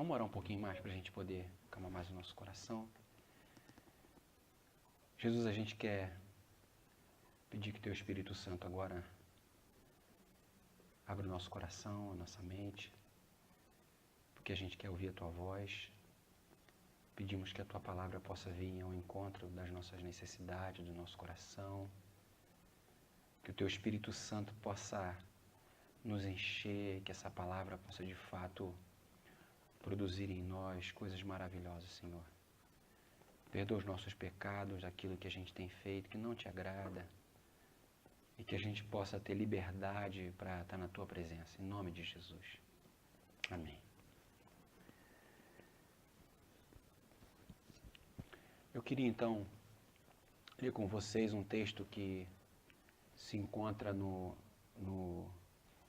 Vamos orar um pouquinho mais para a gente poder acalmar mais o nosso coração. Jesus, a gente quer pedir que Teu Espírito Santo agora abra o nosso coração, a nossa mente, porque a gente quer ouvir a Tua voz. Pedimos que a Tua palavra possa vir ao encontro das nossas necessidades, do nosso coração, que o Teu Espírito Santo possa nos encher, que essa palavra possa de fato produzir em nós coisas maravilhosas, Senhor. Perdoa os nossos pecados, aquilo que a gente tem feito que não Te agrada, e que a gente possa ter liberdade para estar na Tua presença, em nome de Jesus. Amém. Eu queria então ler com vocês um texto que se encontra no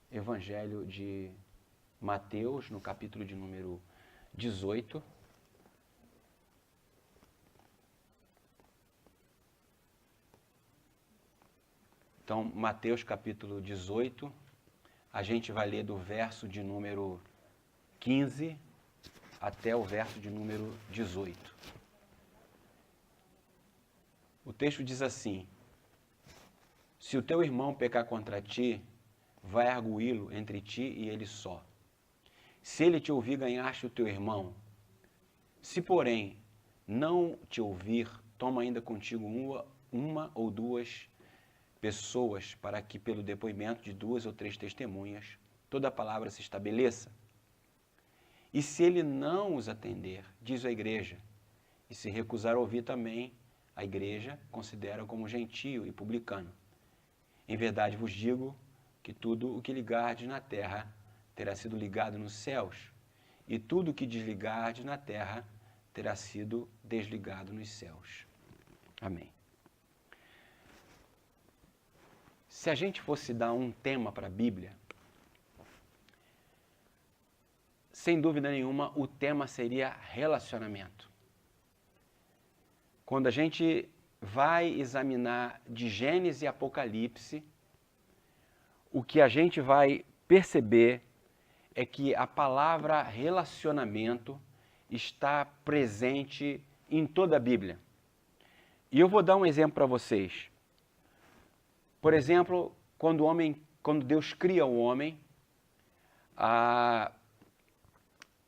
Evangelho de Mateus, no capítulo de número 18. Então, Mateus capítulo 18, a gente vai ler do verso de número 15 até o verso de número 18. O texto diz assim: se o teu irmão pecar contra ti, vai arguí-lo entre ti e ele só. Se ele te ouvir, ganhaste o teu irmão. Se, porém, não te ouvir, toma ainda contigo uma ou duas pessoas, para que pelo depoimento de 2 ou 3 testemunhas, toda a palavra se estabeleça. E se ele não os atender, diz a igreja, e se recusar a ouvir também, a igreja considera como gentio e publicano. Em verdade vos digo que tudo o que ligardes na terra terá sido ligado nos céus, e tudo o que desligardes na terra terá sido desligado nos céus. Amém. Se a gente fosse dar um tema para a Bíblia, sem dúvida nenhuma, o tema seria relacionamento. Quando a gente vai examinar de Gênesis e Apocalipse, o que a gente vai perceber é que a palavra relacionamento está presente em toda a Bíblia. E eu vou dar um exemplo para vocês. Por exemplo, quando Deus cria o homem,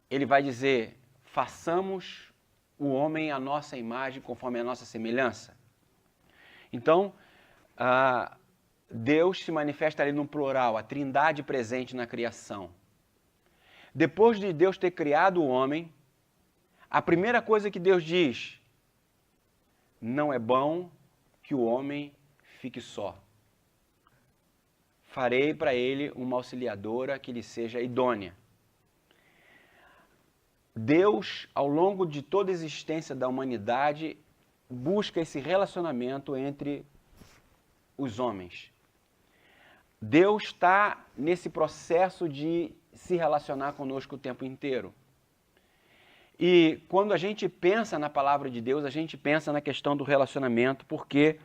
ele vai dizer, façamos o homem à nossa imagem, conforme a nossa semelhança. Então, Deus se manifesta ali no plural, a trindade presente na criação. Depois de Deus ter criado o homem, a primeira coisa que Deus diz, não é bom que o homem fique só. Farei para ele uma auxiliadora que lhe seja idônea. Deus, ao longo de toda a existência da humanidade, busca esse relacionamento entre os homens. Deus está nesse processo de se relacionar conosco o tempo inteiro. E quando a gente pensa na palavra de Deus, a gente pensa na questão do relacionamento, porque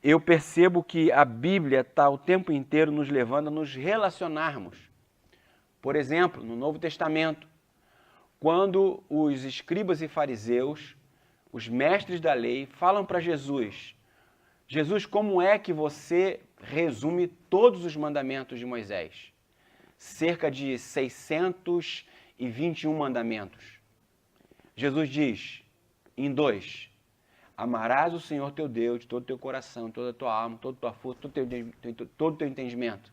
eu percebo que a Bíblia está o tempo inteiro nos levando a nos relacionarmos. Por exemplo, no Novo Testamento, quando os escribas e fariseus, os mestres da lei, falam para Jesus, Jesus, como é que você resume todos os mandamentos de Moisés? Cerca de 621 mandamentos. Jesus diz, em 2, amarás o Senhor teu Deus de todo o teu coração, toda a tua alma, toda a tua força, todo o teu entendimento.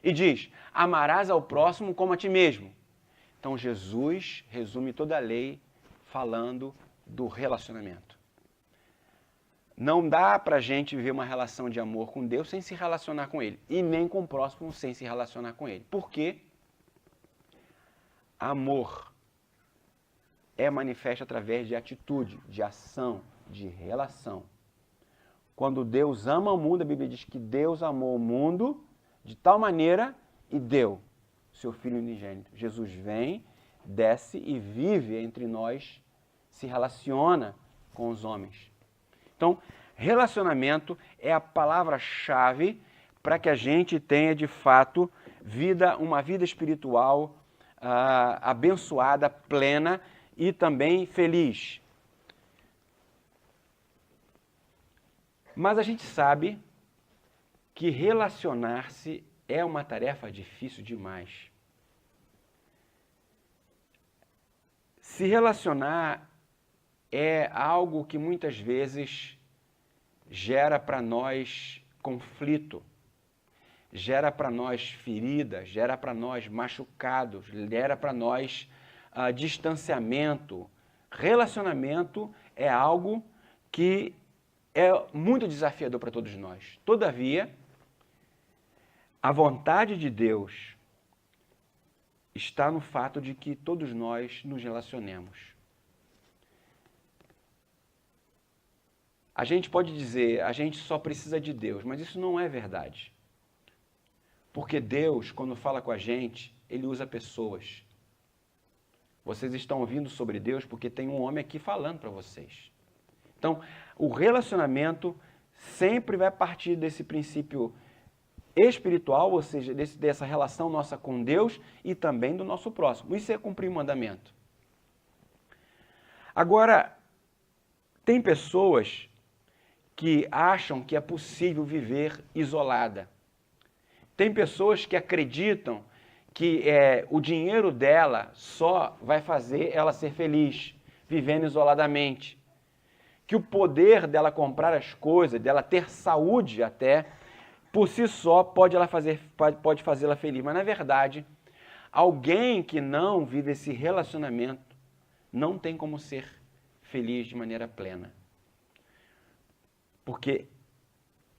E diz, amarás ao próximo como a ti mesmo. Então Jesus resume toda a lei falando do relacionamento. Não dá para a gente viver uma relação de amor com Deus sem se relacionar com Ele. E nem com o próximo sem se relacionar com Ele. Por quê? Amor é manifesto através de atitude, de ação, de relação. Quando Deus ama o mundo, a Bíblia diz que Deus amou o mundo de tal maneira e deu seu Filho unigênito. Jesus vem, desce e vive entre nós, se relaciona com os homens. Então, relacionamento é a palavra-chave para que a gente tenha, de fato, uma vida espiritual abençoada, plena e também feliz. Mas a gente sabe que relacionar-se é uma tarefa difícil demais. Se relacionar é algo que muitas vezes gera para nós conflito, gera para nós feridas, gera para nós machucados, gera para nós distanciamento. Relacionamento é algo que é muito desafiador para todos nós. Todavia, a vontade de Deus está no fato de que todos nós nos relacionemos. A gente pode dizer, a gente só precisa de Deus, mas isso não é verdade. Porque Deus, quando fala com a gente, Ele usa pessoas. Vocês estão ouvindo sobre Deus porque tem um homem aqui falando para vocês. Então, o relacionamento sempre vai partir desse princípio espiritual, ou seja, dessa relação nossa com Deus e também do nosso próximo. Isso é cumprir o mandamento. Agora, tem pessoas que acham que é possível viver isolada. Tem pessoas que acreditam que o dinheiro dela só vai fazer ela ser feliz, vivendo isoladamente. Que o poder dela comprar as coisas, dela ter saúde até, por si só pode fazê-la feliz. Mas, na verdade, alguém que não vive esse relacionamento não tem como ser feliz de maneira plena. Porque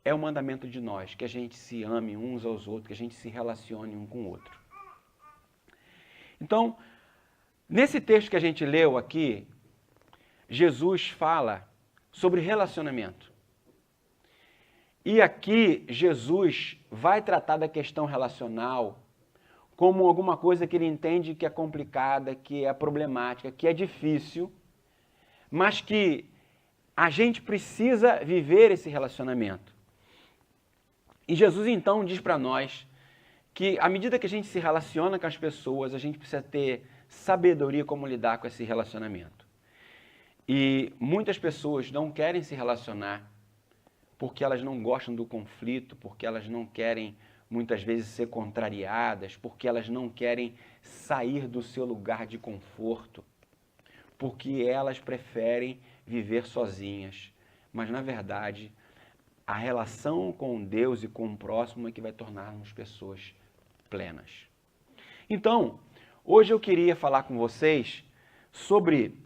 é o mandamento de nós, que a gente se ame uns aos outros, que a gente se relacione um com o outro. Então, nesse texto que a gente leu aqui, Jesus fala sobre relacionamento. E aqui, Jesus vai tratar da questão relacional como alguma coisa que ele entende que é complicada, que é problemática, que é difícil, mas que a gente precisa viver esse relacionamento. E Jesus, então, diz para nós que, à medida que a gente se relaciona com as pessoas, a gente precisa ter sabedoria como lidar com esse relacionamento. E muitas pessoas não querem se relacionar porque elas não gostam do conflito, porque elas não querem, muitas vezes, ser contrariadas, porque elas não querem sair do seu lugar de conforto, porque elas preferem viver sozinhas. Mas, na verdade, a relação com Deus e com o próximo é que vai tornar-nos pessoas plenas. Então, hoje eu queria falar com vocês sobre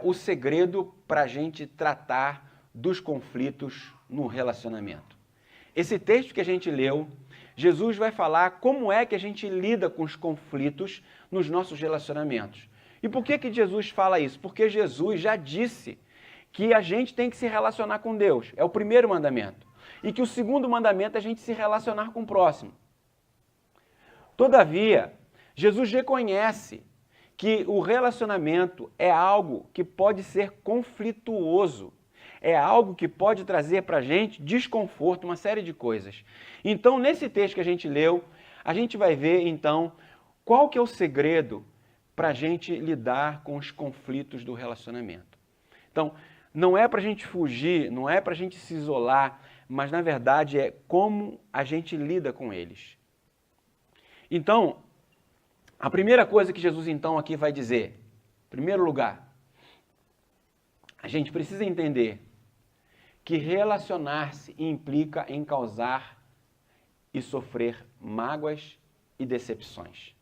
o segredo para a gente tratar dos conflitos no relacionamento. Esse texto que a gente leu, Jesus vai falar como é que a gente lida com os conflitos nos nossos relacionamentos. E por que Jesus fala isso? Porque Jesus já disse que a gente tem que se relacionar com Deus. É o primeiro mandamento. E que o segundo mandamento é a gente se relacionar com o próximo. Todavia, Jesus reconhece que o relacionamento é algo que pode ser conflituoso. É algo que pode trazer para a gente desconforto, uma série de coisas. Então, nesse texto que a gente leu, a gente vai ver, então, qual que é o segredo para a gente lidar com os conflitos do relacionamento. Então, não é para a gente fugir, não é para a gente se isolar, mas, na verdade, é como a gente lida com eles. Então, a primeira coisa que Jesus, então, aqui vai dizer, em primeiro lugar, a gente precisa entender que relacionar-se implica em causar e sofrer mágoas e decepções.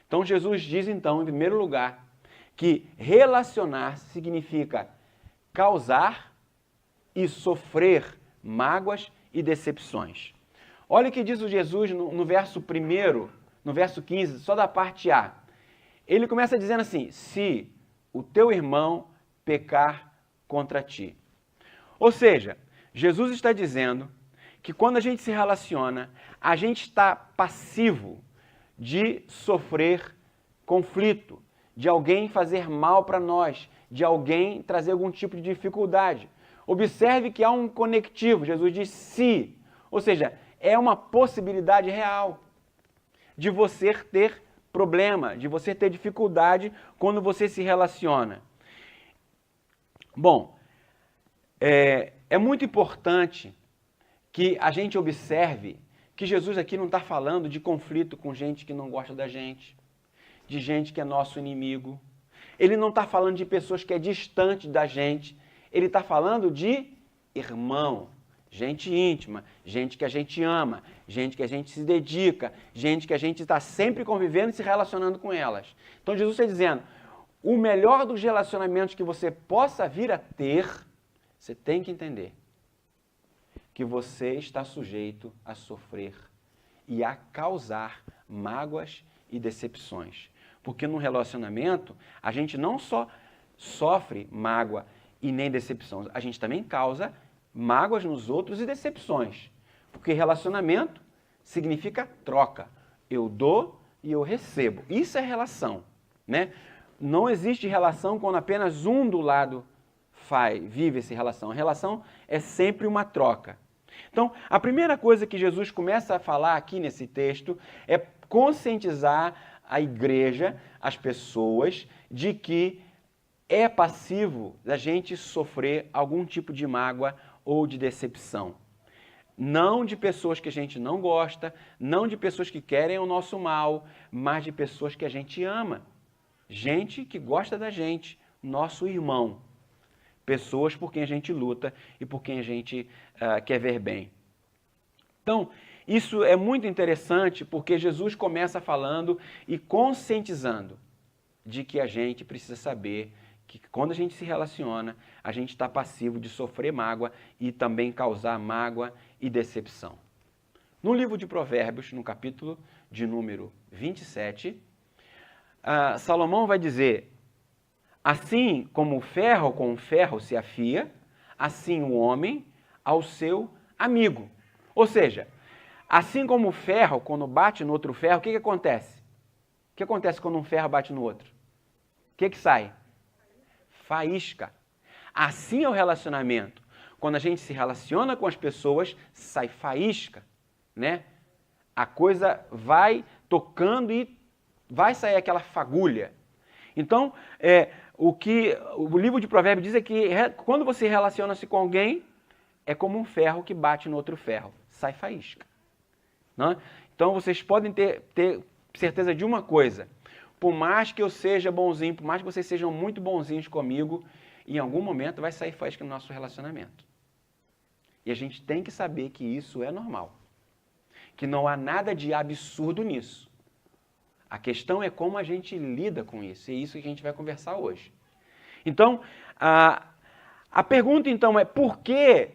Então, Jesus diz, então, em primeiro lugar, que relacionar-se significa causar e sofrer mágoas e decepções. Olha o que diz o Jesus no verso 1º, no verso 15, só da parte A. Ele começa dizendo assim, se o teu irmão pecar contra ti. Ou seja, Jesus está dizendo que quando a gente se relaciona, a gente está passivo de sofrer conflito, de alguém fazer mal para nós, de alguém trazer algum tipo de dificuldade. Observe que há um conectivo, Jesus diz se, ou seja, é uma possibilidade real de você ter problema, de você ter dificuldade quando você se relaciona. Bom, é muito importante que a gente observe que Jesus aqui não está falando de conflito com gente que não gosta da gente, de gente que é nosso inimigo. Ele não está falando de pessoas que é distante da gente. Ele está falando de irmão, gente íntima, gente que a gente ama, gente que a gente se dedica, gente que a gente está sempre convivendo e se relacionando com elas. Então Jesus está dizendo, o melhor dos relacionamentos que você possa vir a ter, você tem que entender que você está sujeito a sofrer e a causar mágoas e decepções. Porque no relacionamento, a gente não só sofre mágoa e nem decepção, a gente também causa mágoas nos outros e decepções. Porque relacionamento significa troca. Eu dou e eu recebo. Isso é relação, né? Não existe relação quando apenas um do lado vive essa relação. A relação é sempre uma troca. Então, a primeira coisa que Jesus começa a falar aqui nesse texto é conscientizar a igreja, as pessoas, de que é passivo da gente sofrer algum tipo de mágoa ou de decepção. Não de pessoas que a gente não gosta, não de pessoas que querem o nosso mal, mas de pessoas que a gente ama. Gente que gosta da gente, nosso irmão. Pessoas por quem a gente luta e por quem a gente quer ver bem. Então, isso é muito interessante porque Jesus começa falando e conscientizando de que a gente precisa saber que quando a gente se relaciona, a gente está passivo de sofrer mágoa e também causar mágoa e decepção. No livro de Provérbios, no capítulo de número 27, Salomão vai dizer, assim como o ferro com o ferro se afia, assim o homem ao seu amigo. Ou seja, assim como o ferro, quando bate no outro ferro, o que acontece? O que acontece quando um ferro bate no outro? O que sai? Faísca. Assim é o relacionamento. Quando a gente se relaciona com as pessoas, sai faísca, né? A coisa vai tocando e vai sair aquela fagulha. Então, o que o livro de Provérbios diz é que quando você relaciona-se com alguém, é como um ferro que bate no outro ferro, sai faísca. Né? Então, vocês podem ter certeza de uma coisa, por mais que eu seja bonzinho, por mais que vocês sejam muito bonzinhos comigo, em algum momento vai sair faísca no nosso relacionamento. E a gente tem que saber que isso é normal, que não há nada de absurdo nisso. A questão é como a gente lida com isso, e é isso que a gente vai conversar hoje. Então, a pergunta então é por que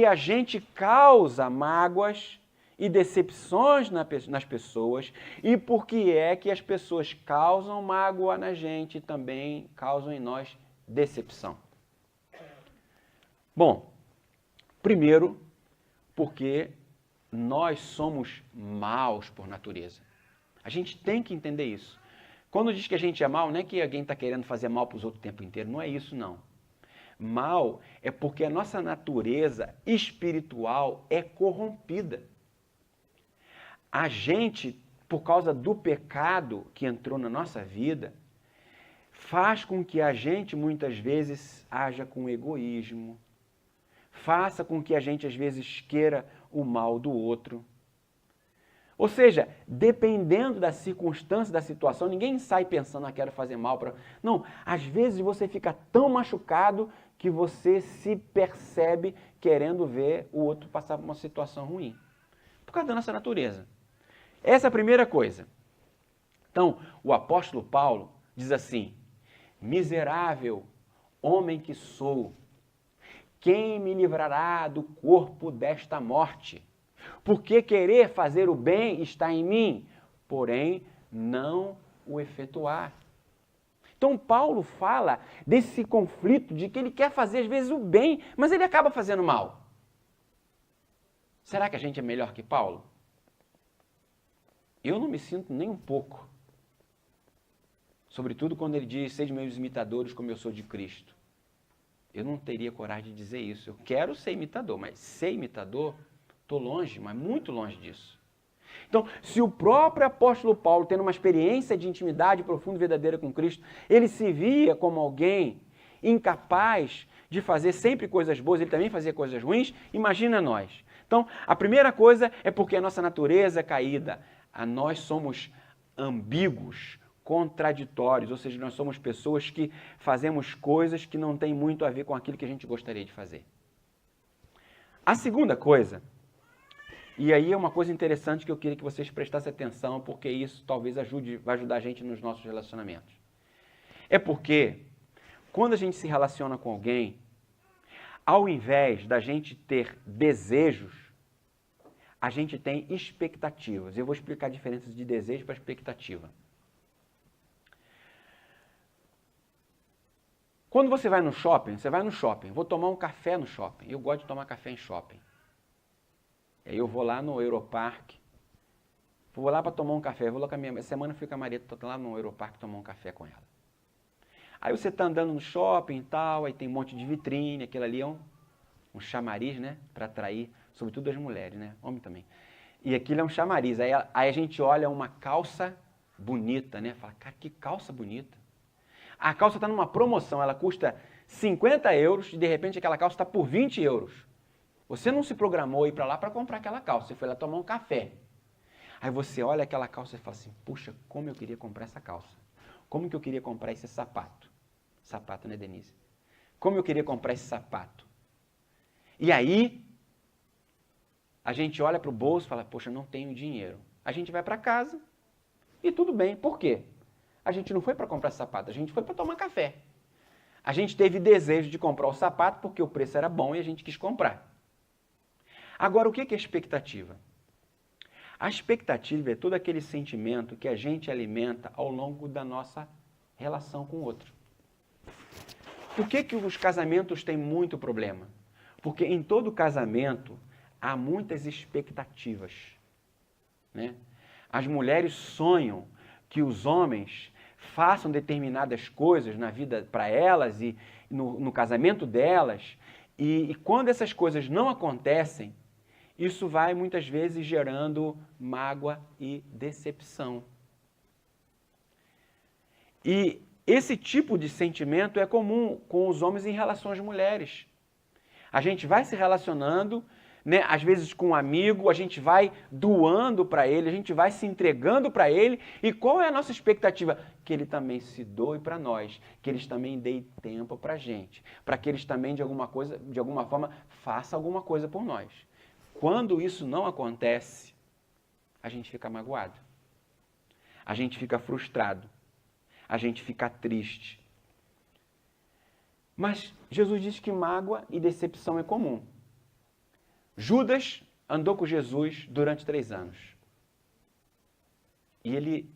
a gente causa mágoas e decepções nas pessoas e por que é que as pessoas causam mágoa na gente e também causam em nós decepção? Bom, primeiro, porque nós somos maus por natureza. A gente tem que entender isso. Quando diz que a gente é mal, não é que alguém está querendo fazer mal para os outros o tempo inteiro, não é isso não. Mal é porque a nossa natureza espiritual é corrompida. A gente, por causa do pecado que entrou na nossa vida, faz com que a gente muitas vezes haja com egoísmo, faça com que a gente às vezes queira o mal do outro. Ou seja, dependendo da circunstância, da situação, ninguém sai pensando, quero fazer mal para... Não, às vezes você fica tão machucado que você se percebe querendo ver o outro passar por uma situação ruim. Por causa da nossa natureza. Essa é a primeira coisa. Então, o apóstolo Paulo diz assim, miserável homem que sou, quem me livrará do corpo desta morte? Porque querer fazer o bem está em mim, porém não o efetuar. Então Paulo fala desse conflito de que ele quer fazer às vezes o bem, mas ele acaba fazendo mal. Será que a gente é melhor que Paulo? Eu não me sinto nem um pouco. Sobretudo quando ele diz, sede meus imitadores como eu sou de Cristo. Eu não teria coragem de dizer isso. Eu quero ser imitador, mas ser imitador, Estou longe, mas muito longe disso. Então, se o próprio apóstolo Paulo, tendo uma experiência de intimidade profunda e verdadeira com Cristo, ele se via como alguém incapaz de fazer sempre coisas boas, ele também fazia coisas ruins, imagina nós. Então, a primeira coisa é porque a nossa natureza é caída. Nós somos ambíguos, contraditórios, ou seja, nós somos pessoas que fazemos coisas que não têm muito a ver com aquilo que a gente gostaria de fazer. A segunda coisa, e aí é uma coisa interessante que eu queria que vocês prestassem atenção, porque isso talvez vai ajudar a gente nos nossos relacionamentos. É porque, quando a gente se relaciona com alguém, ao invés da gente ter desejos, a gente tem expectativas. Eu vou explicar a diferença de desejo para expectativa. Quando você vai no shopping, vou tomar um café no shopping. Eu gosto de tomar café em shopping. Aí eu vou lá no Europark, vou lá para tomar um café. Eu vou lá com a minha semana, eu fui com a Maria, estou lá no Europark tomar um café com ela. Aí você está andando no shopping e tal, aí tem um monte de vitrine, aquilo ali é um chamariz, né? Para atrair, sobretudo as mulheres, né? Homem também. E aquilo é um chamariz. Aí a gente olha uma calça bonita, né? Fala, cara, que calça bonita. A calça está numa promoção, ela custa 50 euros e de repente aquela calça está por 20 euros. Você não se programou a ir para lá para comprar aquela calça, você foi lá tomar um café. Aí você olha aquela calça e fala assim, puxa, como eu queria comprar essa calça. Como que eu queria comprar esse sapato. Sapato, né, Denise? Como eu queria comprar esse sapato. E aí, a gente olha para o bolso e fala, poxa, não tenho dinheiro. A gente vai para casa e tudo bem. Por quê? A gente não foi para comprar sapato, a gente foi para tomar café. A gente teve desejo de comprar o sapato porque o preço era bom e a gente quis comprar. Agora, o que é expectativa? A expectativa é todo aquele sentimento que a gente alimenta ao longo da nossa relação com o outro. Por que os casamentos têm muito problema? Porque em todo casamento há muitas expectativas, né? As mulheres sonham que os homens façam determinadas coisas na vida para elas e no casamento delas, e quando essas coisas não acontecem, isso vai muitas vezes gerando mágoa e decepção. E esse tipo de sentimento é comum com os homens em relação às mulheres. A gente vai se relacionando, né, às vezes com um amigo, a gente vai doando para ele, a gente vai se entregando para ele. E qual é a nossa expectativa? Que ele também se doe para nós, que eles também deem tempo para a gente, para que eles também, de alguma forma, façam alguma coisa por nós. Quando isso não acontece, a gente fica magoado, a gente fica frustrado, a gente fica triste. Mas Jesus diz que mágoa e decepção é comum. Judas andou com Jesus durante 3 anos. E ele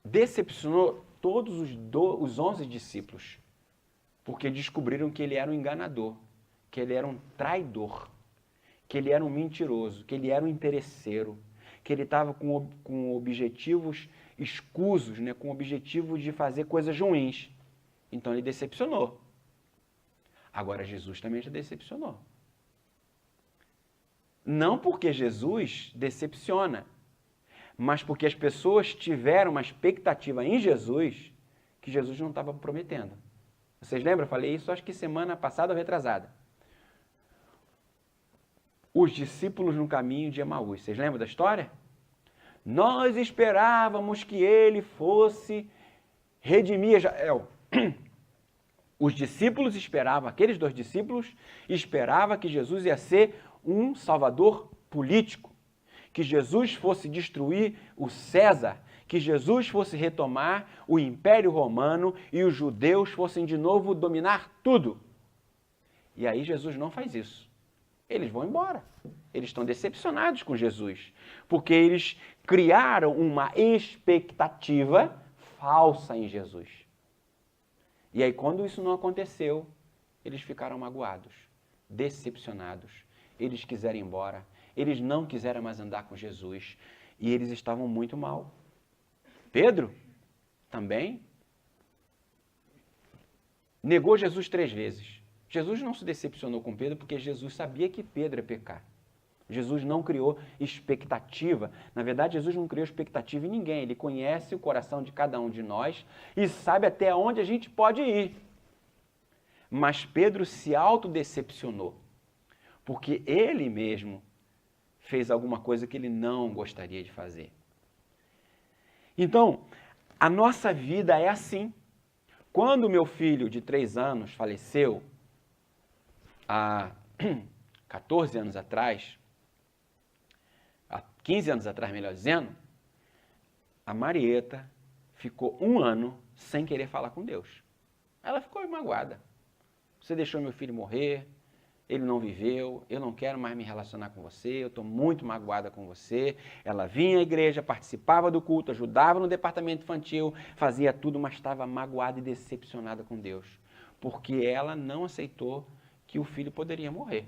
decepcionou todos os 11 discípulos, porque descobriram que ele era um enganador, que ele era um traidor, que ele era um mentiroso, que ele era um interesseiro, que ele estava com objetivos escusos, né, com objetivos de fazer coisas ruins. Então ele decepcionou. Agora Jesus também já decepcionou. Não porque Jesus decepciona, mas porque as pessoas tiveram uma expectativa em Jesus que Jesus não estava prometendo. Vocês lembram? Eu falei isso acho que semana passada ou retrasada. Os discípulos no caminho de Emaús. Vocês lembram da história? Nós esperávamos que ele fosse redimir Israel. Os discípulos esperavam, aqueles 2 discípulos esperavam que Jesus ia ser um salvador político, que Jesus fosse destruir o César, que Jesus fosse retomar o Império Romano e os judeus fossem de novo dominar tudo. E aí Jesus não faz isso. Eles vão embora. Eles estão decepcionados com Jesus, porque eles criaram uma expectativa falsa em Jesus. E aí, quando isso não aconteceu, eles ficaram magoados, decepcionados. Eles quiseram ir embora, eles não quiseram mais andar com Jesus e eles estavam muito mal. Pedro também negou Jesus 3 vezes. Jesus não se decepcionou com Pedro porque Jesus sabia que Pedro ia pecar. Jesus não criou expectativa. Na verdade, Jesus não criou expectativa em ninguém. Ele conhece o coração de cada um de nós e sabe até onde a gente pode ir. Mas Pedro se autodecepcionou, porque ele mesmo fez alguma coisa que ele não gostaria de fazer. Então, a nossa vida é assim. Quando meu filho de 3 anos faleceu, há 14 anos atrás, há 15 anos atrás, melhor dizendo, a Marieta ficou 1 ano sem querer falar com Deus. Ela ficou magoada. Você deixou meu filho morrer, ele não viveu, eu não quero mais me relacionar com você, eu estou muito magoada com você. Ela vinha à igreja, participava do culto, ajudava no departamento infantil, fazia tudo, mas estava magoada e decepcionada com Deus, porque ela não aceitou que o filho poderia morrer.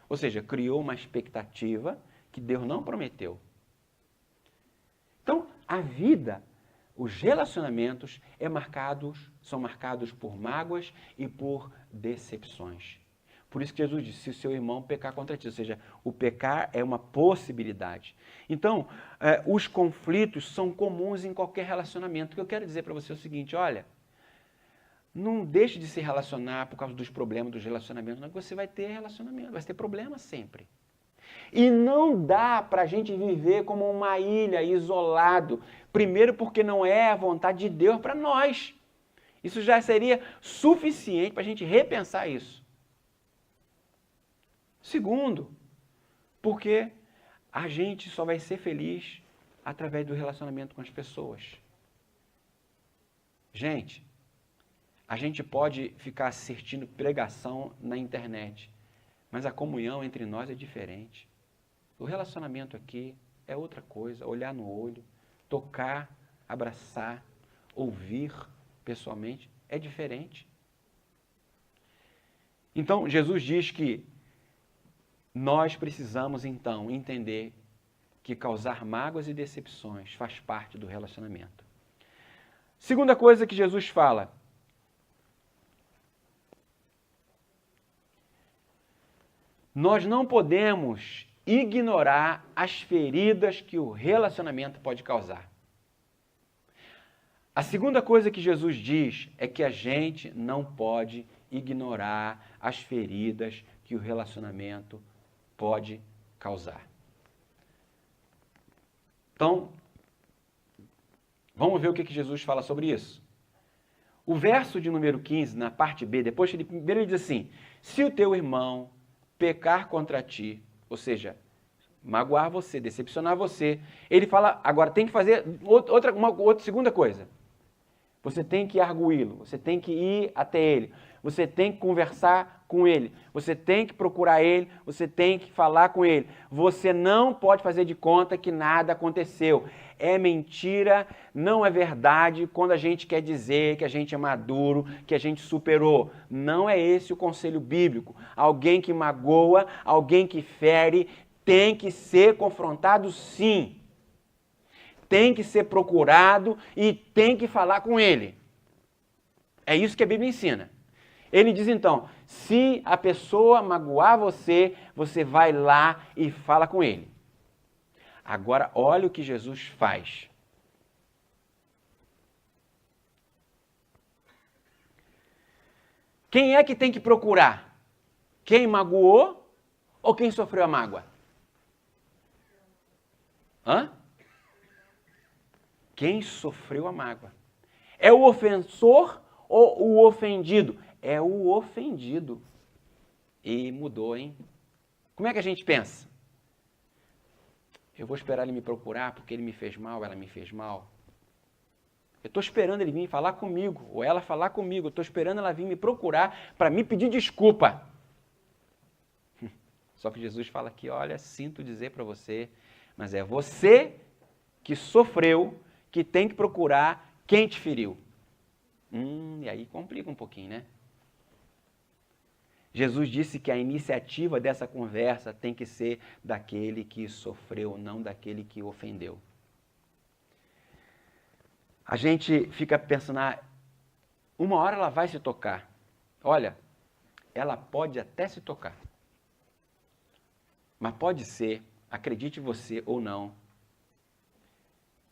Ou seja, criou uma expectativa que Deus não prometeu. Então, a vida, os relacionamentos são marcados por mágoas e por decepções. Por isso que Jesus disse, se o seu irmão pecar contra ti, ou seja, o pecar é uma possibilidade. Então, os conflitos são comuns em qualquer relacionamento. O que eu quero dizer para você é o seguinte, olha, não deixe de se relacionar por causa dos problemas dos relacionamentos, não, você vai ter relacionamento, vai ter problema sempre. E não dá para a gente viver como uma ilha, isolado. Primeiro porque não é a vontade de Deus para nós. Isso já seria suficiente para a gente repensar isso. Segundo, porque a gente só vai ser feliz através do relacionamento com as pessoas. Gente, a gente pode ficar assistindo pregação na internet, mas a comunhão entre nós é diferente. O relacionamento aqui é outra coisa, olhar no olho, tocar, abraçar, ouvir pessoalmente, é diferente. Então, Jesus diz que nós precisamos, então, entender que causar mágoas e decepções faz parte do relacionamento. Segunda coisa que Jesus fala. Nós não podemos ignorar as feridas que o relacionamento pode causar. A segunda coisa que Jesus diz é que a gente não pode ignorar as feridas que o relacionamento pode causar. Então, vamos ver o que Jesus fala sobre isso. O verso de número 15, na parte B, depois ele diz assim, se o teu irmão pecar contra ti, ou seja, magoar você, decepcionar você, ele fala, agora tem que fazer outra segunda coisa. Você tem que arguí-lo, você tem que ir até ele, você tem que conversar com ele, você tem que procurar ele, você tem que falar com ele. Você não pode fazer de conta que nada aconteceu. É mentira, não é verdade quando a gente quer dizer que a gente é maduro, que a gente superou. Não é esse o conselho bíblico. Alguém que magoa, alguém que fere, tem que ser confrontado sim. Tem que ser procurado e tem que falar com ele. É isso que a Bíblia ensina. Ele diz então, se a pessoa magoar você, você vai lá e fala com ele. Agora, olha o que Jesus faz. Quem é que tem que procurar? Quem magoou ou quem sofreu a mágoa? Hã? Quem sofreu a mágoa. É o ofensor ou o ofendido? É o ofendido. E mudou, hein? Como é que a gente pensa? Eu vou esperar ele me procurar porque ele me fez mal, ela me fez mal. Eu estou esperando ele vir falar comigo, ou ela falar comigo. Eu estou esperando ela vir me procurar para me pedir desculpa. Só que Jesus fala aqui, olha, sinto dizer para você, mas é você que sofreu, que tem que procurar quem te feriu. E aí complica um pouquinho, né? Jesus disse que a iniciativa dessa conversa tem que ser daquele que sofreu, não daquele que ofendeu. A gente fica pensando, uma hora ela vai se tocar. Olha, ela pode até se tocar. Mas pode ser, acredite você ou não,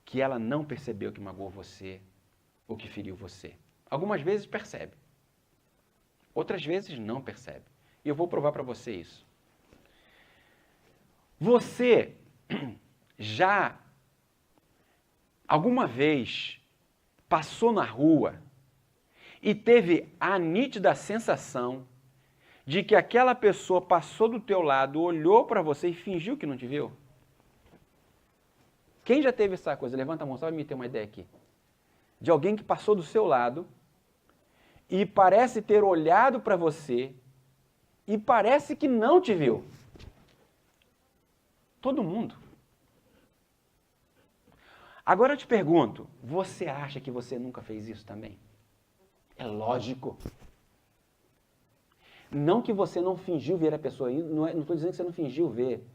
que ela não percebeu que magoou você ou que feriu você. Algumas vezes percebe, outras vezes não percebe. E eu vou provar para você isso. Você já alguma vez passou na rua e teve a nítida sensação de que aquela pessoa passou do teu lado, olhou para você e fingiu que não te viu? Quem já teve essa coisa? Levanta a mão, só para me ter uma ideia aqui. De alguém que passou do seu lado e parece ter olhado para você e parece que não te viu. Todo mundo. Agora eu te pergunto, você acha que você nunca fez isso também? É lógico. Não que você não fingiu ver a pessoa, não estou dizendo que você não fingiu ver.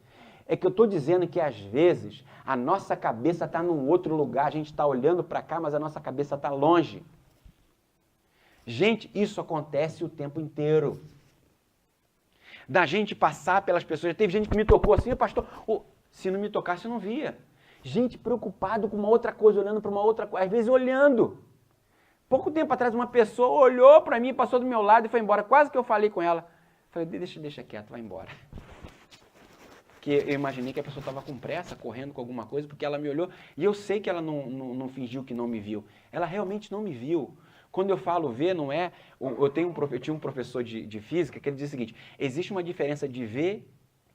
É que eu estou dizendo que às vezes a nossa cabeça está num outro lugar, a gente está olhando para cá, mas a nossa cabeça está longe. Gente, isso acontece o tempo inteiro. Da gente passar pelas pessoas. Teve gente que me tocou assim, pastor, se não me tocasse eu não via. Gente preocupado com uma outra coisa, olhando para uma outra coisa, às vezes olhando. Pouco tempo atrás uma pessoa olhou para mim, passou do meu lado e foi embora. Quase que eu falei com ela. Falei, deixa quieto, vai embora. Porque eu imaginei que a pessoa estava com pressa, correndo com alguma coisa, porque ela me olhou e eu sei que ela não fingiu que não me viu. Ela realmente não me viu. Quando eu falo ver, não é... Eu tinha um professor de física que ele dizia o seguinte, existe uma diferença de ver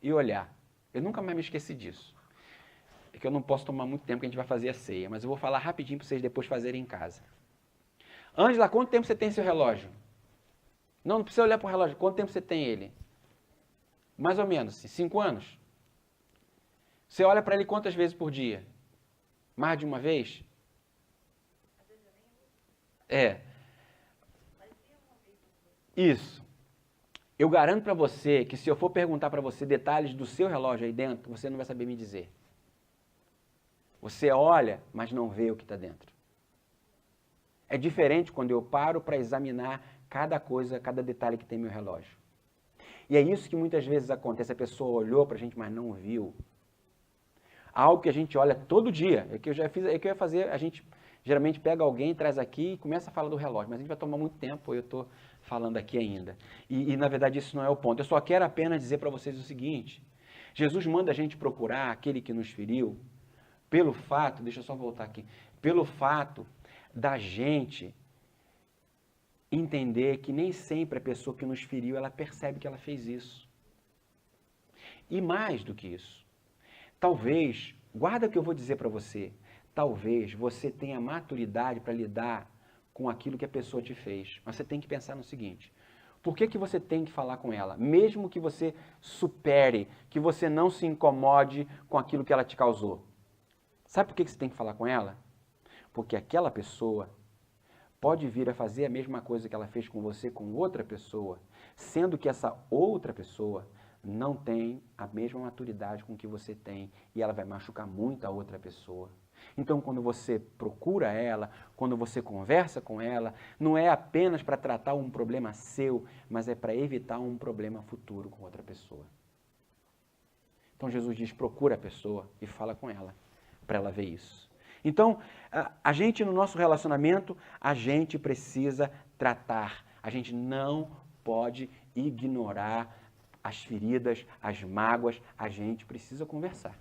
e olhar. Eu nunca mais me esqueci disso. É que eu não posso tomar muito tempo que a gente vai fazer a ceia, mas eu vou falar rapidinho para vocês depois fazerem em casa. Ângela, quanto tempo você tem seu relógio? Não precisa olhar para o relógio. Quanto tempo você tem ele? Mais ou menos, 5 anos. Você olha para ele quantas vezes por dia? Mais de uma vez? É. Isso. Eu garanto para você que se eu for perguntar para você detalhes do seu relógio aí dentro, você não vai saber me dizer. Você olha, mas não vê o que está dentro. É diferente quando eu paro para examinar cada coisa, cada detalhe que tem meu relógio. E é isso que muitas vezes acontece. A pessoa olhou para a gente, mas não viu. Algo que a gente olha todo dia. É que eu já fiz, é que eu ia fazer, a gente geralmente pega alguém, traz aqui e começa a falar do relógio. Mas a gente vai tomar muito tempo, eu estou falando aqui ainda. E na verdade isso não é o ponto. Eu só quero apenas dizer para vocês o seguinte. Jesus manda a gente procurar aquele que nos feriu pelo fato, deixa eu só voltar aqui, pelo fato da gente entender que nem sempre a pessoa que nos feriu, ela percebe que ela fez isso. E mais do que isso, talvez, guarda o que eu vou dizer para você, talvez você tenha maturidade para lidar com aquilo que a pessoa te fez. Mas você tem que pensar no seguinte, por que você tem que falar com ela? Mesmo que você supere, que você não se incomode com aquilo que ela te causou. Sabe por que você tem que falar com ela? Porque aquela pessoa pode vir a fazer a mesma coisa que ela fez com você com outra pessoa, sendo que essa outra pessoa não tem a mesma maturidade com que você tem e ela vai machucar muito a outra pessoa. Então, quando você procura ela, quando você conversa com ela, não é apenas para tratar um problema seu, mas é para evitar um problema futuro com outra pessoa. Então, Jesus diz, procura a pessoa e fala com ela, para ela ver isso. Então, a gente no nosso relacionamento, a gente precisa tratar. A gente não pode ignorar as feridas, as mágoas. A gente precisa conversar.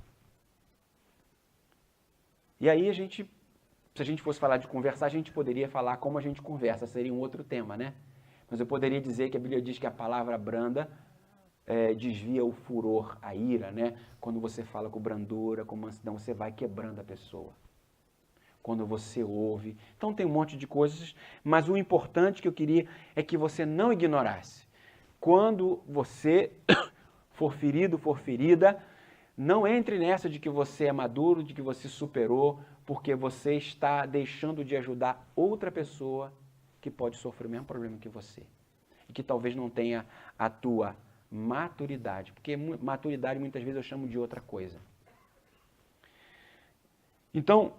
E aí, se a gente fosse falar de conversar, a gente poderia falar como a gente conversa. Seria um outro tema, né? Mas eu poderia dizer que a Bíblia diz que a palavra branda desvia o furor, a ira, né? Quando você fala com brandura, com mansidão, você vai quebrando a pessoa. Quando você ouve. Então tem um monte de coisas, mas o importante que eu queria é que você não ignorasse. Quando você for ferido, for ferida, não entre nessa de que você é maduro, de que você superou, porque você está deixando de ajudar outra pessoa que pode sofrer o mesmo problema que você. E que talvez não tenha a tua maturidade. Porque maturidade muitas vezes eu chamo de outra coisa. Então,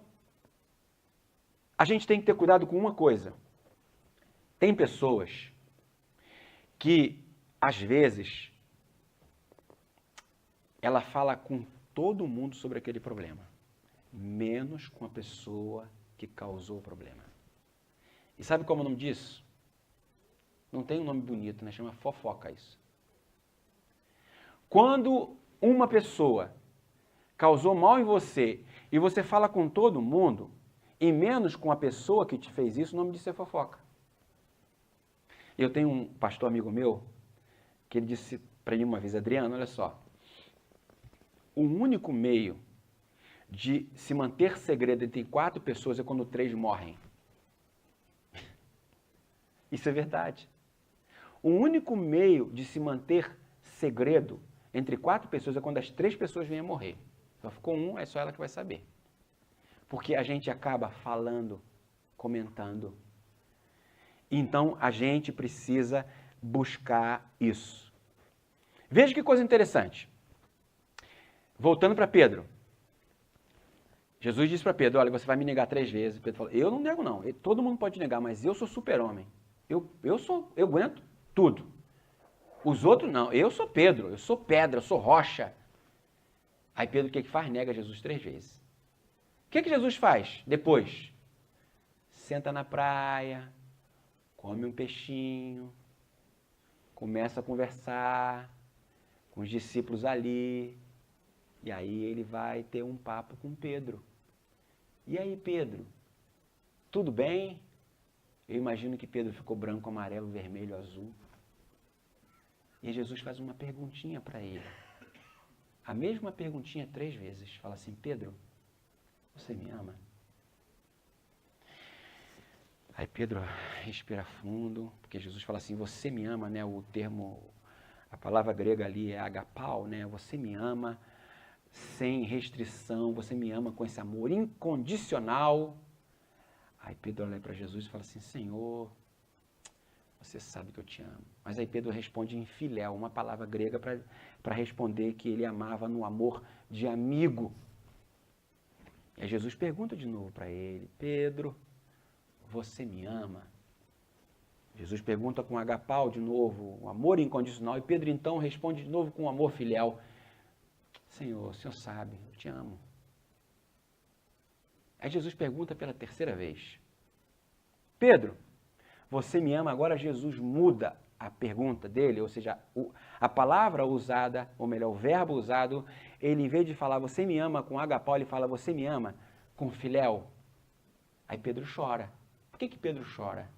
a gente tem que ter cuidado com uma coisa. Tem pessoas que, às vezes, ela fala com todo mundo sobre aquele problema, menos com a pessoa que causou o problema. E sabe qual é o nome disso? Não tem um nome bonito, né? Chama fofoca isso. Quando uma pessoa causou mal em você e você fala com todo mundo, e menos com a pessoa que te fez isso, o nome disso é fofoca. Eu tenho um pastor amigo meu, que ele disse para mim uma vez, Adriano, olha só, o único meio de se manter segredo entre 4 pessoas é quando 3 morrem. Isso é verdade. O único meio de se manter segredo entre 4 pessoas é quando as 3 pessoas vêm a morrer. Só ficou um, é só ela que vai saber. Porque a gente acaba falando, comentando. Então, a gente precisa buscar isso. Veja que coisa interessante. Voltando para Pedro. Jesus disse para Pedro, olha, você vai me negar 3 vezes. Pedro falou, eu não nego não. Todo mundo pode negar, mas eu sou super-homem. Eu aguento tudo. Os outros não. Eu sou Pedro, eu sou pedra, eu sou rocha. Aí Pedro o que faz? Nega Jesus 3 vezes. O que Jesus faz depois? Senta na praia, come um peixinho, começa a conversar com os discípulos ali, e aí ele vai ter um papo com Pedro. E aí, Pedro, tudo bem? Eu imagino que Pedro ficou branco, amarelo, vermelho, azul. E Jesus faz uma perguntinha para ele. A mesma perguntinha 3 vezes. Fala assim, Pedro, você me ama? Aí Pedro respira fundo, porque Jesus fala assim, você me ama, né? O termo, a palavra grega ali é agapau, né? Você me ama sem restrição, você me ama com esse amor incondicional. Aí Pedro olha para Jesus e fala assim, Senhor, você sabe que eu te amo. Mas aí Pedro responde em filéu, uma palavra grega para responder que ele amava no amor de amigo. E aí Jesus pergunta de novo para ele, Pedro, você me ama? Jesus pergunta com agapau de novo, um amor incondicional, e Pedro então responde de novo com um amor filial. Senhor, o Senhor sabe, eu te amo. Aí Jesus pergunta pela 3ª vez, Pedro, você me ama? Agora Jesus muda a pergunta dele, ou seja, a palavra usada, ou melhor, o verbo usado, ele em vez de falar você me ama com agapau, ele fala você me ama com filéu. Aí Pedro chora. Por que Pedro chora?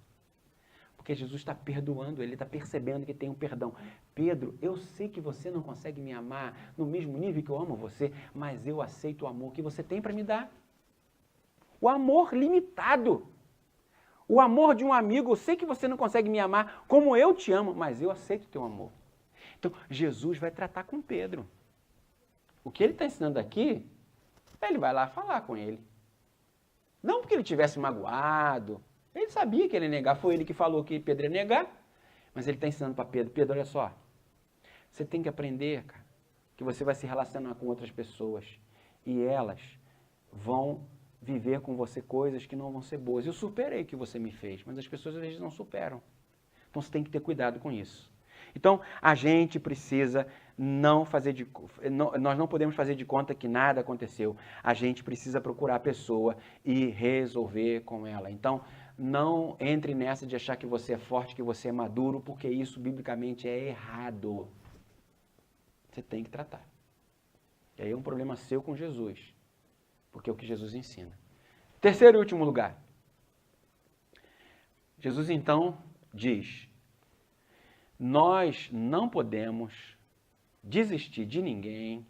Porque Jesus está perdoando, ele está percebendo que tem um perdão. Pedro, eu sei que você não consegue me amar no mesmo nível que eu amo você, mas eu aceito o amor que você tem para me dar. O amor limitado. O amor de um amigo, eu sei que você não consegue me amar como eu te amo, mas eu aceito o teu amor. Então, Jesus vai tratar com Pedro. O que ele está ensinando aqui, ele vai lá falar com ele. Não porque ele tivesse magoado, ele sabia que ele ia negar, foi ele que falou que Pedro ia negar, mas ele está ensinando para Pedro, Pedro, olha só, você tem que aprender, cara, que você vai se relacionar com outras pessoas e elas vão viver com você coisas que não vão ser boas. Eu superei o que você me fez, mas as pessoas às vezes não superam. Então você tem que ter cuidado com isso. Então a gente precisa nós não podemos fazer de conta que nada aconteceu. A gente precisa procurar a pessoa e resolver com ela. Então não entre nessa de achar que você é forte, que você é maduro, porque isso biblicamente é errado. Você tem que tratar. E aí é um problema seu com Jesus. Porque é o que Jesus ensina. 3º e último lugar. Jesus então diz, nós não podemos desistir de ninguém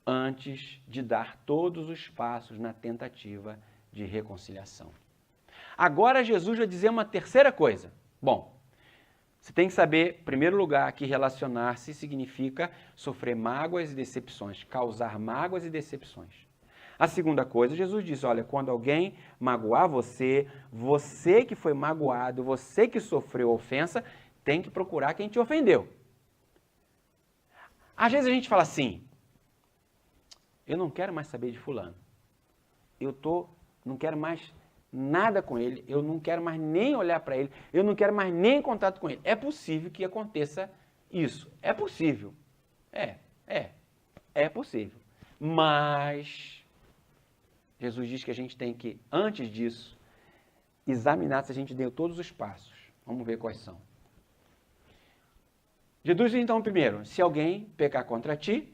antes de dar todos os passos na tentativa de reconciliação. Agora Jesus vai dizer uma 3ª coisa. Bom, você tem que saber, em primeiro lugar, que relacionar-se significa sofrer mágoas e decepções, causar mágoas e decepções. A 2ª coisa, Jesus diz, olha, quando alguém magoar você, você que foi magoado, você que sofreu ofensa, tem que procurar quem te ofendeu. Às vezes a gente fala assim, eu não quero mais saber de fulano, não quero mais nada com ele, eu não quero mais nem olhar para ele, eu não quero mais nem contato com ele. É possível que aconteça isso, é possível, É possível. Mas Jesus diz que a gente tem que, antes disso, examinar se a gente deu todos os passos. Vamos ver quais são. Jesus diz então primeiro, se alguém pecar contra ti,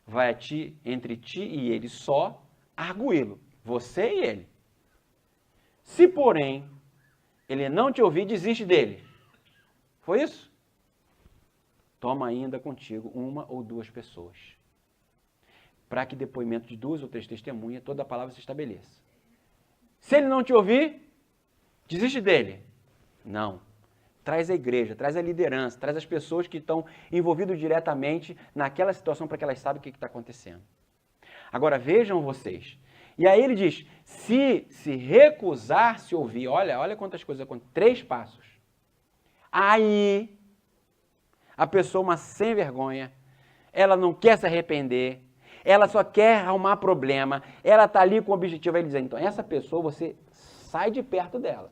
vai a ti, entre ti e ele só, arguí-lo, você e ele. Se, porém, ele não te ouvir, desiste dele. Foi isso? Toma ainda contigo uma ou duas pessoas, para que depoimento de 2 ou 3 testemunhas, toda a palavra se estabeleça. Se ele não te ouvir, desiste dele. Não. Traz a igreja, traz a liderança, traz as pessoas que estão envolvidas diretamente naquela situação para que elas saibam o que está acontecendo. Agora vejam vocês. E aí ele diz, se recusar se ouvir, olha quantas coisas acontecem, 3 passos. Aí, a pessoa, uma sem vergonha, ela não quer se arrepender, ela só quer arrumar problema, ela está ali com o objetivo, aí ele diz, então essa pessoa, você sai de perto dela.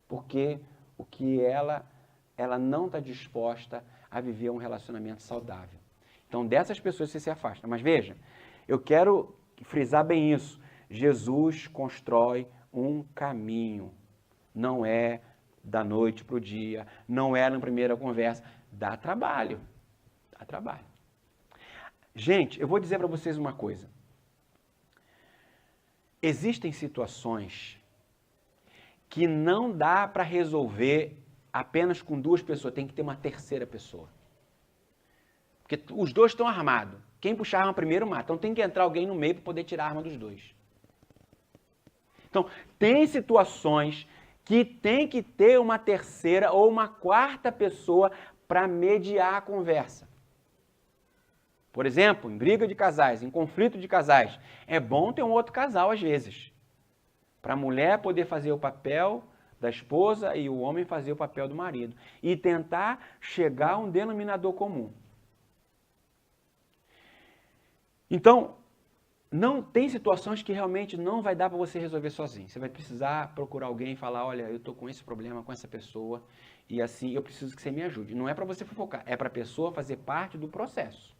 Porque o que ela não está disposta a viver um relacionamento saudável. Então, dessas pessoas você se afasta. Mas veja, eu quero frisar bem isso. Jesus constrói um caminho. Não é da noite para o dia, não é na primeira conversa. Dá trabalho. Dá trabalho. Gente, eu vou dizer para vocês uma coisa. Existem situações que não dá para resolver apenas com 2 pessoas, tem que ter uma terceira pessoa. Porque os 2 estão armados. Quem puxar a arma primeiro mata. Então tem que entrar alguém no meio para poder tirar a arma dos 2. Então, tem situações que tem que ter uma terceira ou uma quarta pessoa para mediar a conversa. Por exemplo, em briga de casais, em conflito de casais, é bom ter um outro casal às vezes. Para a mulher poder fazer o papel da esposa e o homem fazer o papel do marido. E tentar chegar a um denominador comum. Então, não tem situações que realmente não vai dar para você resolver sozinho. Você vai precisar procurar alguém e falar, olha, eu estou com esse problema com essa pessoa e assim eu preciso que você me ajude. Não é para você fofocar, é para a pessoa fazer parte do processo.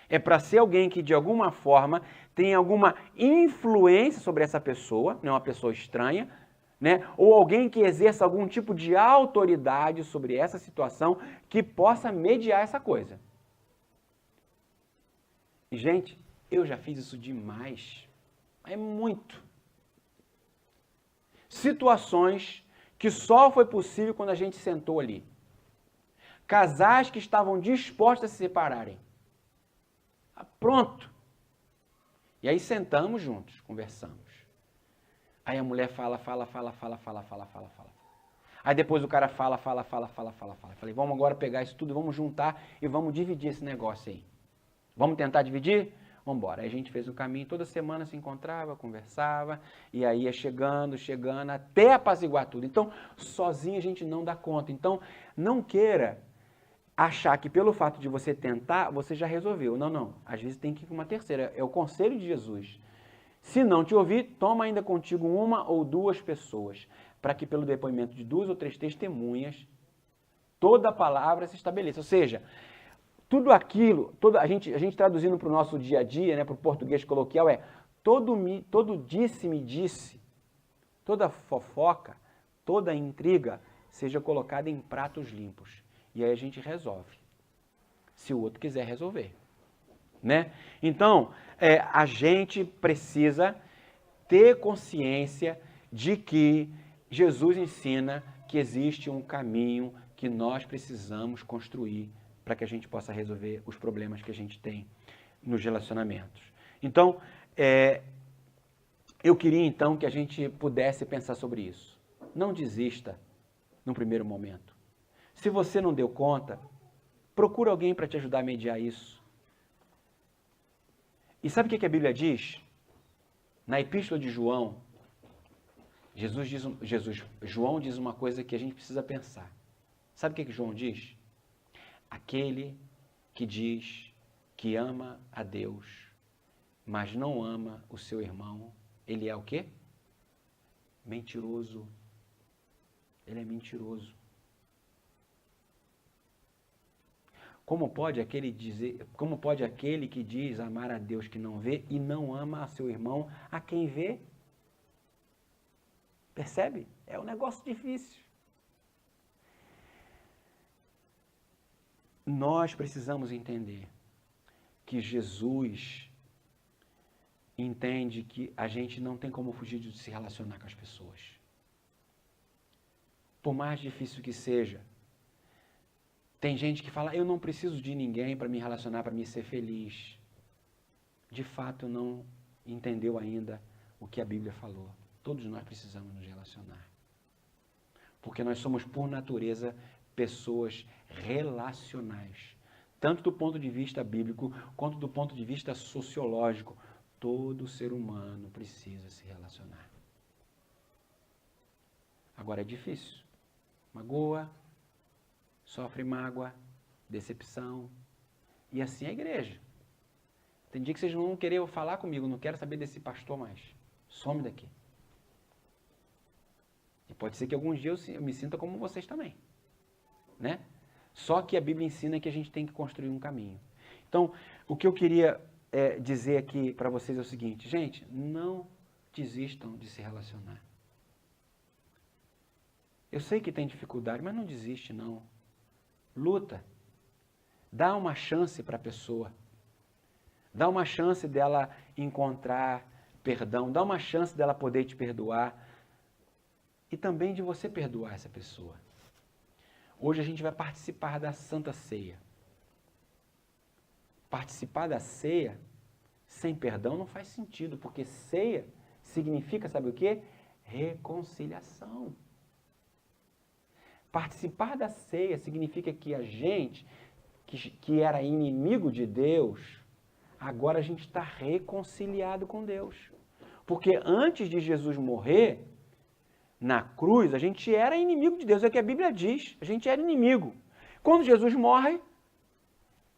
É para ser alguém que, de alguma forma, tem alguma influência sobre essa pessoa, não é uma pessoa estranha, né? Ou alguém que exerça algum tipo de autoridade sobre essa situação que possa mediar essa coisa. E, gente, eu já fiz isso demais. É muito. Situações que só foi possível quando a gente sentou ali. Casais que estavam dispostos a se separarem. Pronto. E aí sentamos juntos, conversamos. Aí a mulher fala. Aí depois o cara fala. Falei, vamos agora pegar isso tudo, vamos juntar e vamos dividir esse negócio aí. Vamos tentar dividir? Vamos embora. Aí a gente fez o caminho, toda semana se encontrava, conversava, e aí ia chegando, até apaziguar tudo. Então, sozinho a gente não dá conta. Então, não queira achar que pelo fato de você tentar, você já resolveu. Não. Às vezes tem que ir com uma terceira. É o conselho de Jesus. Se não te ouvir, toma ainda contigo 1 ou 2 pessoas, para que pelo depoimento de 2 ou 3 testemunhas, toda a palavra se estabeleça. Ou seja, tudo aquilo, a gente traduzindo para o nosso dia a dia, né, para o português coloquial, todo disse-me disse, toda fofoca, toda intriga, seja colocada em pratos limpos. E aí a gente resolve, se o outro quiser resolver. Né? Então, a gente precisa ter consciência de que Jesus ensina que existe um caminho que nós precisamos construir para que a gente possa resolver os problemas que a gente tem nos relacionamentos. Então, eu queria então que a gente pudesse pensar sobre isso. Não desista no primeiro momento. Se você não deu conta, procura alguém para te ajudar a mediar isso. E sabe o que a Bíblia diz? Na Epístola de João, João diz uma coisa que a gente precisa pensar. Sabe o que João diz? Aquele que diz que ama a Deus, mas não ama o seu irmão, ele é o quê? Mentiroso. Ele é mentiroso. Como pode aquele que diz amar a Deus que não vê e não ama a seu irmão a quem vê? Percebe? É um negócio difícil. Nós precisamos entender que Jesus entende que a gente não tem como fugir de se relacionar com as pessoas. Por mais difícil que seja, tem gente que fala, eu não preciso de ninguém para me relacionar, para me ser feliz. De fato, não entendeu ainda o que a Bíblia falou. Todos nós precisamos nos relacionar. Porque nós somos, por natureza, pessoas relacionais. Tanto do ponto de vista bíblico, quanto do ponto de vista sociológico. Todo ser humano precisa se relacionar. Agora é difícil. Magoa, sofre mágoa, decepção. E assim é a igreja. Tem dia que vocês não vão querer falar comigo, não quero saber desse pastor mais. Some daqui. E pode ser que alguns dias eu me sinta como vocês também. Né? Só que a Bíblia ensina que a gente tem que construir um caminho. Então, o que eu queria dizer aqui para vocês é o seguinte, gente, não desistam de se relacionar. Eu sei que tem dificuldade, mas não desiste não. Luta. Dá uma chance para a pessoa. Dá uma chance dela encontrar perdão. Dá uma chance dela poder te perdoar. E também de você perdoar essa pessoa. Hoje a gente vai participar da Santa Ceia. Participar da ceia sem perdão não faz sentido, porque ceia significa, sabe o quê? Reconciliação. Participar da ceia significa que a gente, que era inimigo de Deus, agora a gente está reconciliado com Deus. Porque antes de Jesus morrer, na cruz, a gente era inimigo de Deus, é o que a Bíblia diz, a gente era inimigo. Quando Jesus morre,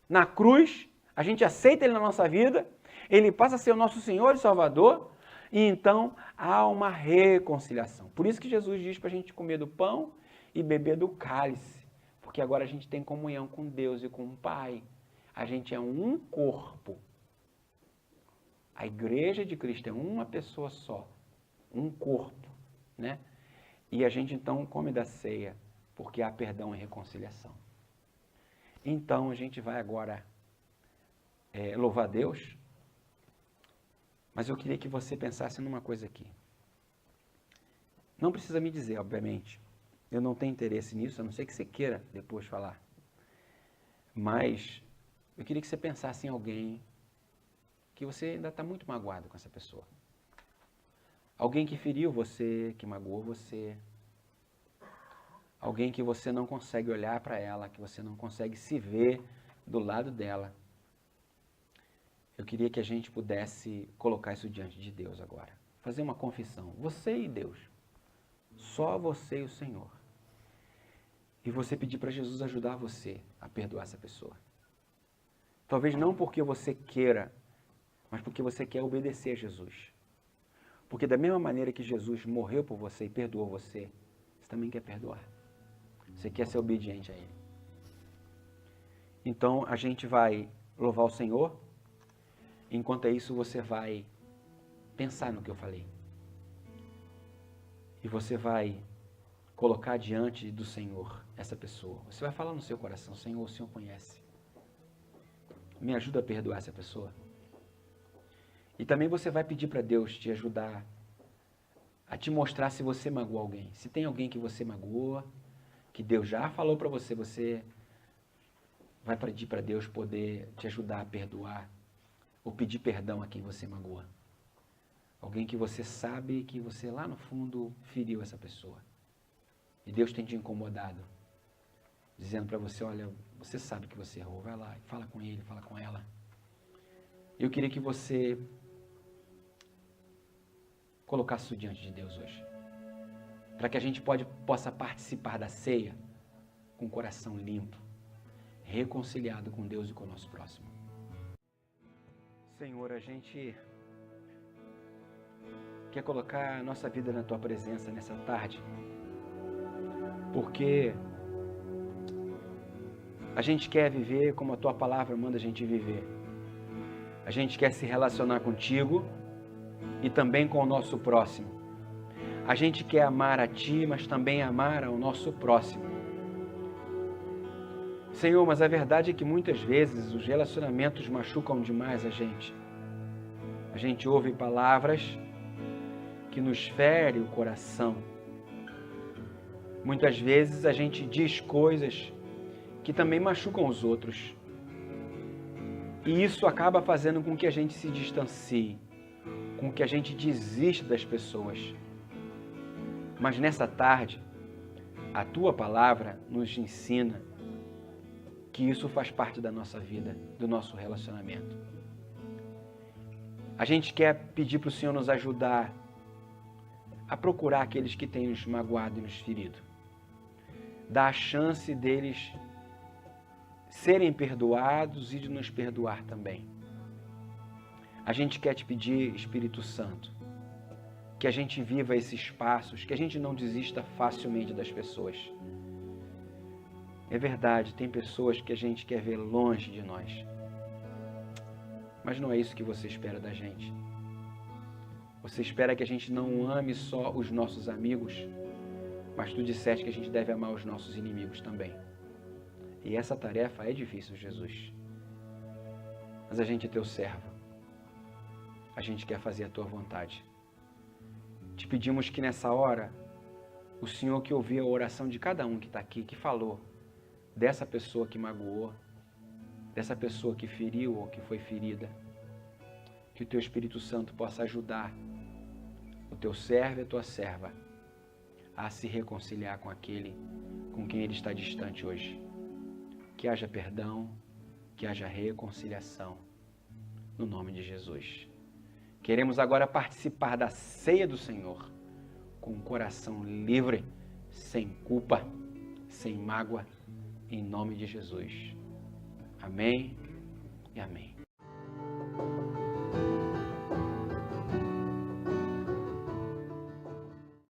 na cruz, a gente aceita Ele na nossa vida, Ele passa a ser o nosso Senhor e Salvador, e então há uma reconciliação. Por isso que Jesus diz para a gente comer do pão e beber do cálice, porque agora a gente tem comunhão com Deus e com o Pai. A gente é um corpo. A igreja de Cristo é uma pessoa só, um corpo, né? E a gente então come da ceia, porque há perdão e reconciliação. Então a gente vai agora louvar a Deus, mas eu queria que você pensasse numa coisa aqui. Não precisa me dizer, obviamente, eu não tenho interesse nisso, a não ser que você queira depois falar. Mas eu queria que você pensasse em alguém que você ainda está muito magoado com essa pessoa. Alguém que feriu você, que magoou você. Alguém que você não consegue olhar para ela, que você não consegue se ver do lado dela. Eu queria que a gente pudesse colocar isso diante de Deus agora. Fazer uma confissão. Você e Deus. Só você e o Senhor. E você pedir para Jesus ajudar você a perdoar essa pessoa. Talvez não porque você queira, mas porque você quer obedecer a Jesus. Porque da mesma maneira que Jesus morreu por você e perdoou você, você também quer perdoar. Você quer ser obediente a Ele. Então a gente vai louvar o Senhor. Enquanto isso você vai pensar no que eu falei. E você vai colocar diante do Senhor essa pessoa. Você vai falar no seu coração, Senhor, o Senhor conhece. Me ajuda a perdoar essa pessoa. E também você vai pedir para Deus te ajudar a te mostrar se você magoou alguém. Se tem alguém que você magoa, que Deus já falou para você, você vai pedir para Deus poder te ajudar a perdoar ou pedir perdão a quem você magoa. Alguém que você sabe que você lá no fundo feriu essa pessoa. E Deus tem te incomodado, dizendo para você, olha, você sabe que você errou, vai lá, fala com ele, fala com ela. Eu queria que você colocasse isso diante de Deus hoje. Para que a gente possa participar da ceia com o coração limpo, reconciliado com Deus e com o nosso próximo. Senhor, a gente quer colocar a nossa vida na Tua presença nessa tarde, porque A gente quer viver como a Tua palavra manda a gente viver. A gente quer se relacionar contigo e também com o nosso próximo. A gente quer amar a Ti, mas também amar ao nosso próximo. Senhor, mas a verdade é que muitas vezes os relacionamentos machucam demais a gente. A gente ouve palavras que nos ferem o coração. Muitas vezes a gente diz coisas que também machucam os outros. E isso acaba fazendo com que a gente se distancie, com que a gente desista das pessoas. Mas nessa tarde, a Tua palavra nos ensina que isso faz parte da nossa vida, do nosso relacionamento. A gente quer pedir para o Senhor nos ajudar a procurar aqueles que têm nos magoado e nos ferido. Dar a chance deles serem perdoados e de nos perdoar também. A gente quer te pedir, Espírito Santo, que a gente viva esses passos, que a gente não desista facilmente das pessoas. É verdade, tem pessoas que a gente quer ver longe de nós. Mas não é isso que você espera da gente. Você espera que a gente não ame só os nossos amigos, mas tu disseste que a gente deve amar os nossos inimigos também. E essa tarefa é difícil, Jesus. Mas a gente é teu servo. A gente quer fazer a tua vontade. Te pedimos que nessa hora, o Senhor que ouviu a oração de cada um que está aqui, que falou dessa pessoa que magoou, dessa pessoa que feriu ou que foi ferida, que o teu Espírito Santo possa ajudar o teu servo e a tua serva a se reconciliar com aquele com quem ele está distante hoje. Que haja perdão, que haja reconciliação, no nome de Jesus. Queremos agora participar da ceia do Senhor com o coração livre, sem culpa, sem mágoa, em nome de Jesus. Amém e amém.